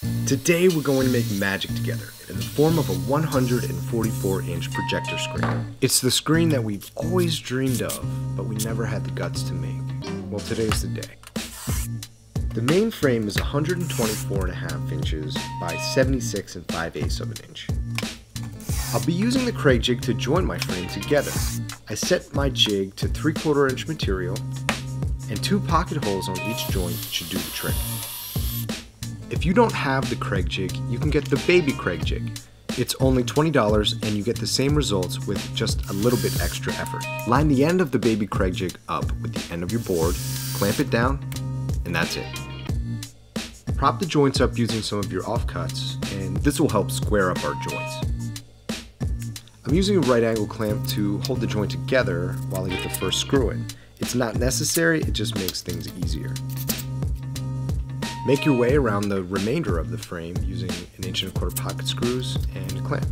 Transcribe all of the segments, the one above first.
Today we're going to make magic together in the form of a 144-inch projector screen. It's the screen that we've always dreamed of, but we never had the guts to make. Well, today's the day. The main frame is 124.5 inches by 76 5/8 of an inch. I'll be using the Kreg jig to join my frame together. I set my jig to 3/4 inch material, and 2 pocket holes on each joint should do the trick. If you don't have the Kreg jig, you can get the baby Kreg jig. It's only $20 and you get the same results with just a little bit extra effort. Line the end of the baby Kreg jig up with the end of your board, clamp it down, and that's it. Prop the joints up using some of your offcuts, and this will help square up our joints. I'm using a right angle clamp to hold the joint together while I get the first screw in. It's not necessary, it just makes things easier. Make your way around the remainder of the frame using 1 1/4 pocket screws and a clamp.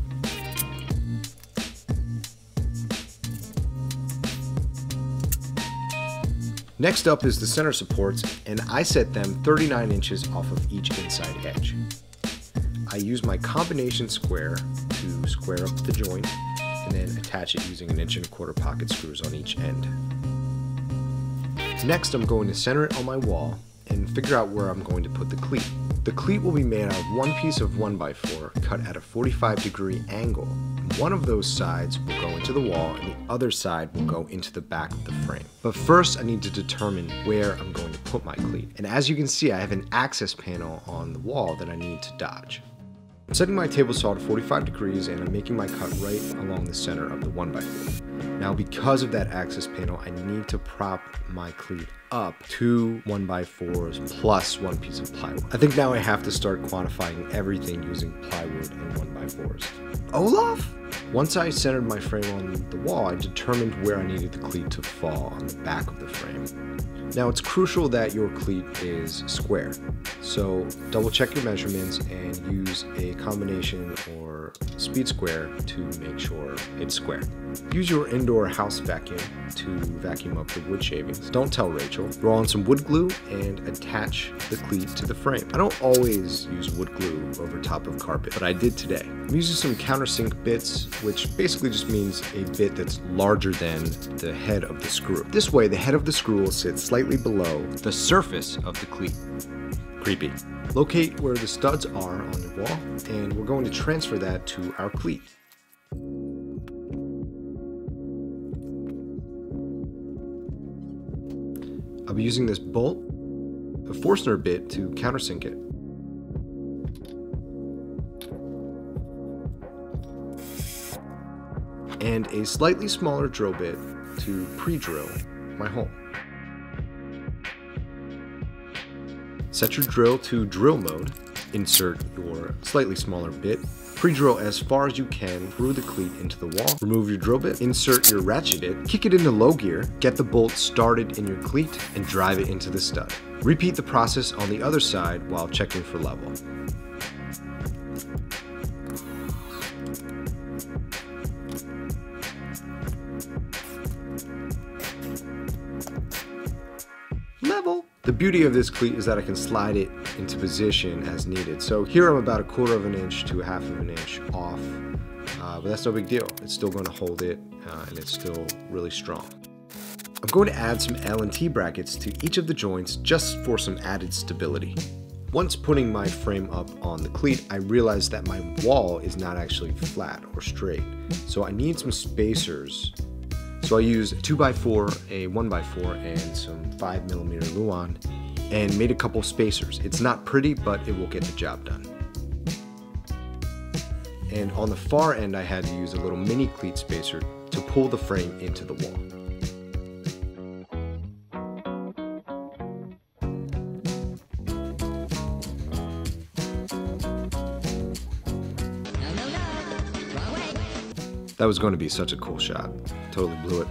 Next up is the center supports, and I set them 39 inches off of each inside edge. I use my combination square to square up the joint and then attach it using 1 1/4 pocket screws on each end. Next, I'm going to center it on my wall and figure out where I'm going to put the cleat. The cleat will be made out of one piece of 1x4 cut at a 45-degree angle. One of those sides will go into the wall and the other side will go into the back of the frame. But first I need to determine where I'm going to put my cleat. And as you can see, I have an access panel on the wall that I need to dodge. I'm setting my table saw to 45 degrees and I'm making my cut right along the center of the 1x4. Now because of that access panel, I need to prop my cleat up 2 1x4s plus 1 piece of plywood. I think now I have to start quantifying everything using plywood and 1x4s. Olaf? Once I centered my frame on the wall, I determined where I needed the cleat to fall on the back of the frame. Now it's crucial that your cleat is square, so double check your measurements and use a combination or speed square to make sure it's square. Use your indoor house vacuum to vacuum up the wood shavings. Don't tell Rachel. Roll on some wood glue and attach the cleat to the frame. I don't always use wood glue over top of carpet, but I did today. I'm using some countersink bits, which basically just means a bit that's larger than the head of the screw. This way, the head of the screw will sit slightly below the surface of the cleat. Creepy. Locate where the studs are on your wall, and we're going to transfer that to our cleat. I'll be using this bolt, a Forstner bit to countersink it, and a slightly smaller drill bit to pre-drill my hole. Set your drill to drill mode, insert your slightly smaller bit, pre-drill as far as you can through the cleat into the wall, remove your drill bit, insert your ratchet bit, kick it into low gear, get the bolt started in your cleat, and drive it into the stud. Repeat the process on the other side while checking for level. Level! The beauty of this cleat is that I can slide it into position as needed. So here I'm about 1/4 inch to 1/2 inch off, but that's no big deal. It's still going to hold it, and it's still really strong. I'm going to add some L&T brackets to each of the joints just for some added stability. Once putting my frame up on the cleat, I realized that my wall is not actually flat or straight, so I need some spacers. So I used a 2x4, a 1x4, and some 5mm Luan, and made a couple spacers. It's not pretty, but it will get the job done. And on the far end, I had to use a little mini cleat spacer to pull the frame into the wall. That was going to be such a cool shot. Totally blew it.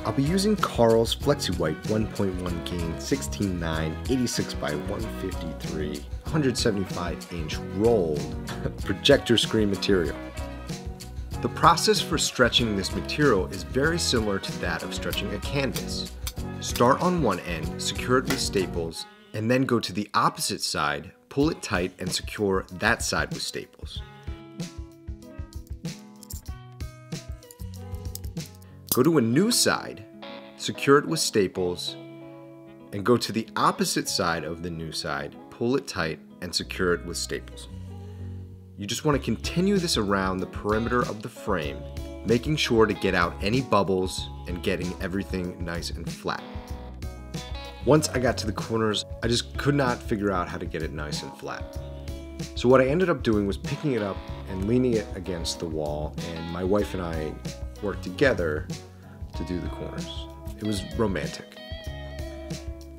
I'll be using Carl's Flexi White 1.1 gain 16.9 86x153 175-inch rolled projector screen material. The process for stretching this material is very similar to that of stretching a canvas. Start on one end, secure it with staples, and then go to the opposite side, pull it tight and secure that side with staples. Go to a new side, secure it with staples, and go to the opposite side of the new side, pull it tight, and secure it with staples. You just want to continue this around the perimeter of the frame, making sure to get out any bubbles and getting everything nice and flat. Once I got to the corners, I just could not figure out how to get it nice and flat. So what I ended up doing was picking it up and leaning it against the wall, and my wife and I worked together to do the corners. It was romantic.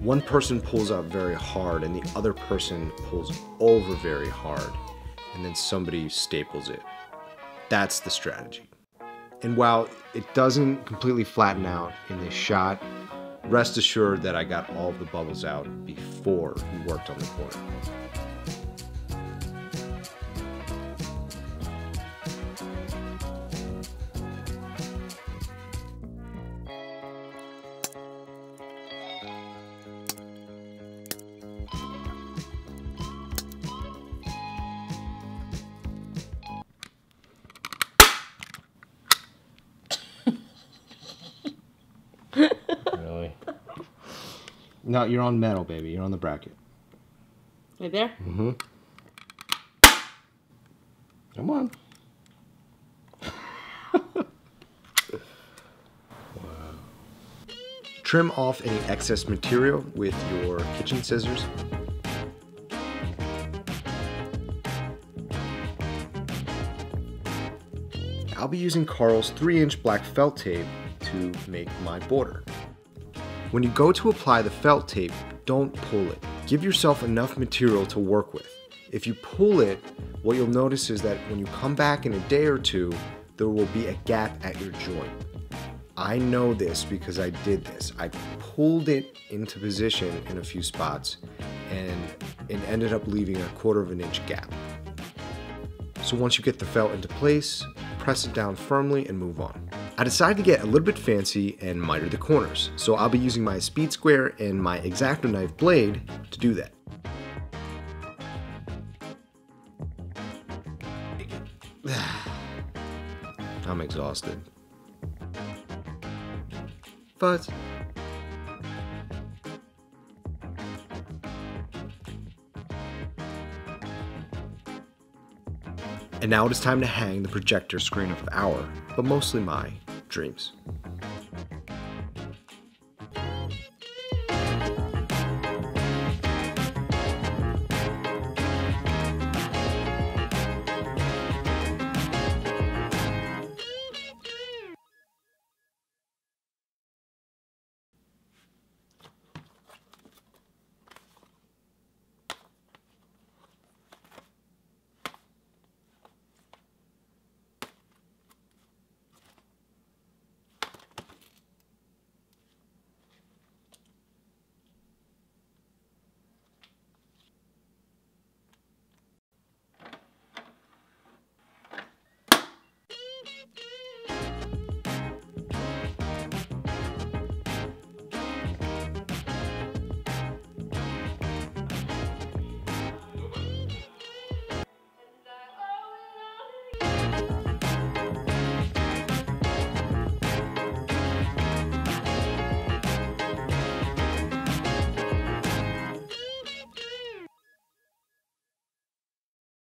One person pulls out very hard and the other person pulls over very hard, and then somebody staples it. That's the strategy. And while it doesn't completely flatten out in this shot, rest assured that I got all of the bubbles out before we worked on the corner. Really? No, you're on metal, baby. You're on the bracket. Right there? Mm-hmm. Come on. Wow. Trim off any excess material with your kitchen scissors. I'll be using Carl's 3-inch black felt tape to make my border. When you go to apply the felt tape, don't pull it. Give yourself enough material to work with. If you pull it, what you'll notice is that when you come back in a day or two, there will be a gap at your joint. I know this because I did this. I pulled it into position in a few spots and it ended up leaving a 1/4 inch gap. So once you get the felt into place, press it down firmly and move on. I decided to get a little bit fancy and miter the corners, so I'll be using my speed square and my X-Acto knife blade to do that. I'm exhausted. But and now it is time to hang the projector screen of our, but mostly my, dreams.